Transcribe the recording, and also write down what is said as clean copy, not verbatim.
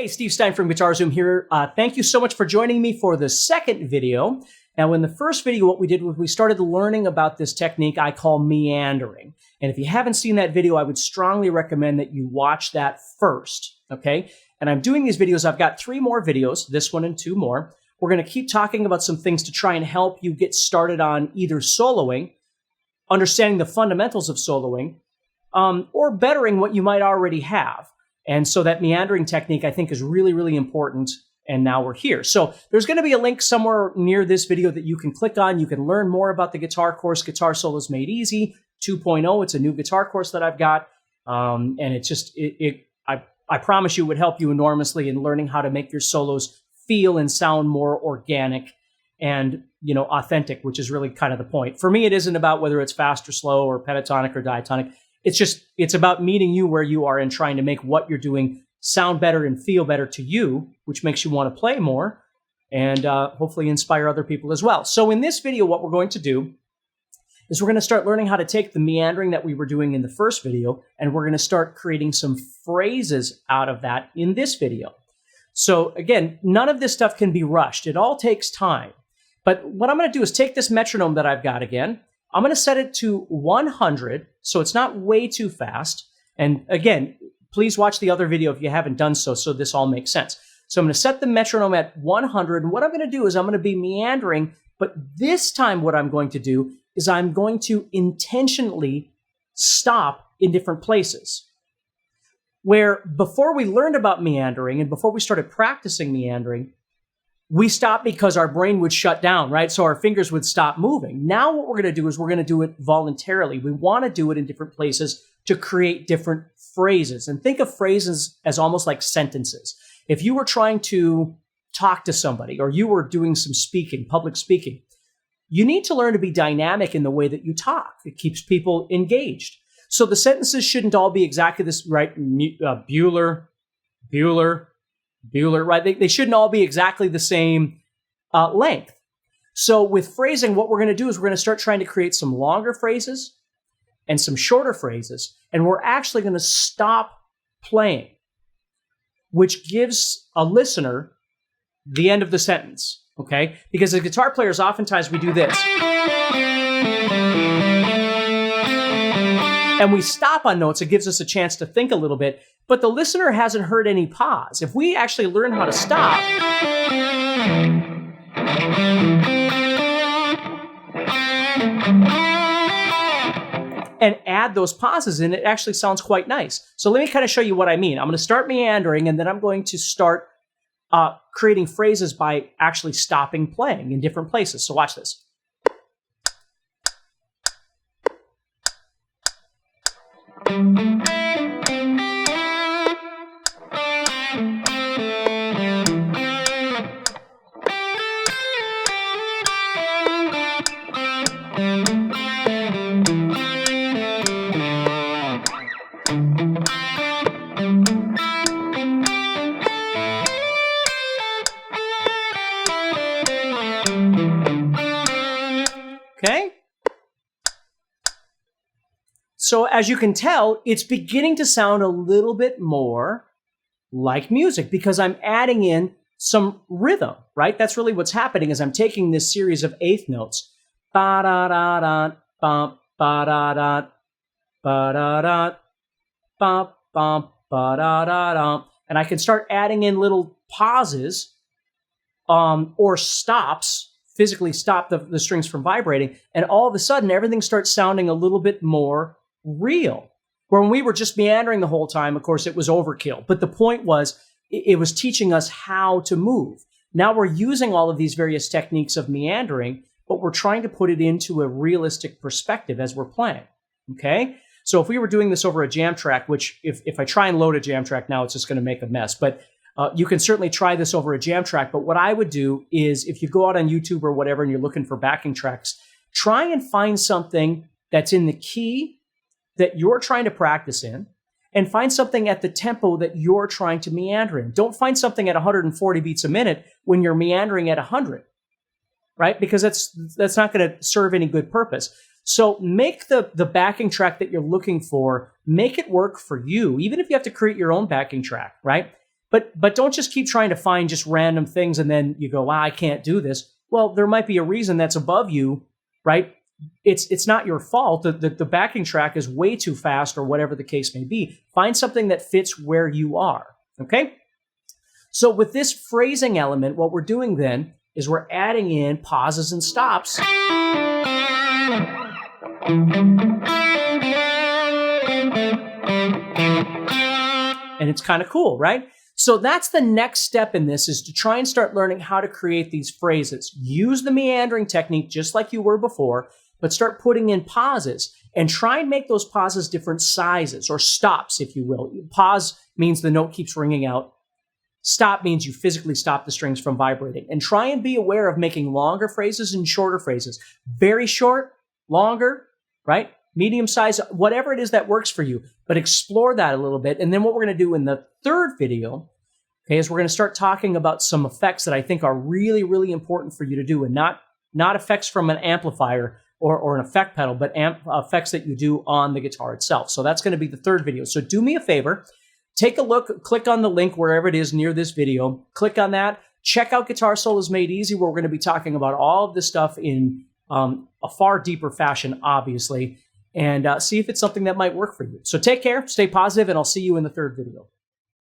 Hey, Steve Stine from GuitarZoom here. Thank you so much for joining me for the second video. Now, in the first video, what we did was we started learning about this technique I call meandering. And if you haven't seen that video, I would strongly recommend that you watch that first, okay? And I'm doing these videos. I've got 3 more videos, this one and 2 more. We're going to keep talking about some things to try and help you get started on either soloing, understanding the fundamentals of soloing, or bettering what you might already have. And so that meandering technique, I think, is really, really important. And now we're here. So there's going to be a link somewhere near this video that you can click on. You can learn more about the guitar course, Guitar Solos Made Easy 2.0. It's a new guitar course that I've got. And it's just, I promise you, it would help you enormously in learning how to make your solos feel and sound more organic and, you know, authentic, which is really kind of the point. For me, it isn't about whether it's fast or slow or pentatonic or diatonic. It's about meeting you where you are and trying to make what you're doing sound better and feel better to you, which makes you want to play more and hopefully inspire other people as well. So in this video, what we're going to do is we're going to start learning how to take the meandering that we were doing in the first video, and we're going to start creating some phrases out of that in this video. So again, none of this stuff can be rushed. It all takes time. But what I'm going to do is take this metronome that I've got again. I'm going to set it to 100, so it's not way too fast. And again, please watch the other video if you haven't done so this all makes sense. So I'm going to set the metronome at 100, and what I'm going to do is I'm going to be meandering, but this time what I'm going to do is I'm going to intentionally stop in different places. Where before we learned about meandering and before we started practicing meandering, we stopped because our brain would shut down, right? So our fingers would stop moving. Now what we're going to do is we're going to do it voluntarily. We want to do it in different places to create different phrases. And think of phrases as almost like sentences. If you were trying to talk to somebody or you were doing some speaking, public speaking, you need to learn to be dynamic in the way that you talk. It keeps people engaged. So the sentences shouldn't all be exactly this, right? Bueller, right? They shouldn't all be exactly the same length. So with phrasing, what we're going to do is we're going to start trying to create some longer phrases and some shorter phrases, and we're actually going to stop playing, which gives a listener the end of the sentence, okay? Because as guitar players, oftentimes we do this. And we stop on notes. It gives us a chance to think a little bit, but the listener hasn't heard any pause. If we actually learn how to stop, and add those pauses in, it actually sounds quite nice. So let me kind of show you what I mean. I'm going to start meandering, and then I'm going to start creating phrases by actually stopping playing in different places. So watch this. Okay? So as you can tell, it's beginning to sound a little bit more like music because I'm adding in some rhythm, right? That's really what's happening is I'm taking this series of eighth notes. Ba-da-da-da, bump, ba-da-da, ba-da-da, bump, bump, ba-da-da-da. And I can start adding in little pauses or stops, physically stop the strings from vibrating, and all of a sudden everything starts sounding a little bit more real. Where when we were just meandering the whole time, of course, it was overkill. But the point was, it was teaching us how to move. Now we're using all of these various techniques of meandering, but we're trying to put it into a realistic perspective as we're playing, okay? So if we were doing this over a jam track, which if I try and load a jam track now, it's just going to make a mess, but you can certainly try this over a jam track. But what I would do is if you go out on YouTube or whatever and you're looking for backing tracks, try and find something that's in the key that you're trying to practice in, and find something at the tempo that you're trying to meander in. Don't find something at 140 beats a minute when you're meandering at 100, right? Because that's not going to serve any good purpose. So make the backing track that you're looking for, make it work for you, even if you have to create your own backing track, right? But don't just keep trying to find just random things and then you go, I can't do this. Well, there might be a reason that's above you, right? It's not your fault. The backing track is way too fast or whatever the case may be. Find something that fits where you are, okay? So with this phrasing element, what we're doing then is we're adding in pauses and stops. And it's kind of cool, right? So that's the next step in this, is to try and start learning how to create these phrases. Use the meandering technique just like you were before, but start putting in pauses and try and make those pauses different sizes, or stops, if you will. Pause means the note keeps ringing out. Stop means you physically stop the strings from vibrating. And try and be aware of making longer phrases and shorter phrases. Very short, longer, right? Medium size, whatever it is that works for you. But explore that a little bit. And then what we're going to do in the third video, okay, is we're going to start talking about some effects that I think are really, really important for you to do, and not effects from an amplifier or an effect pedal, but effects that you do on the guitar itself. So that's going to be the third video. So do me a favor. Take a look, click on the link wherever it is near this video. Click on that. Check out Guitar Solos Made Easy, where we're going to be talking about all of this stuff in a far deeper fashion, obviously, and see if it's something that might work for you. So take care, stay positive, and I'll see you in the third video.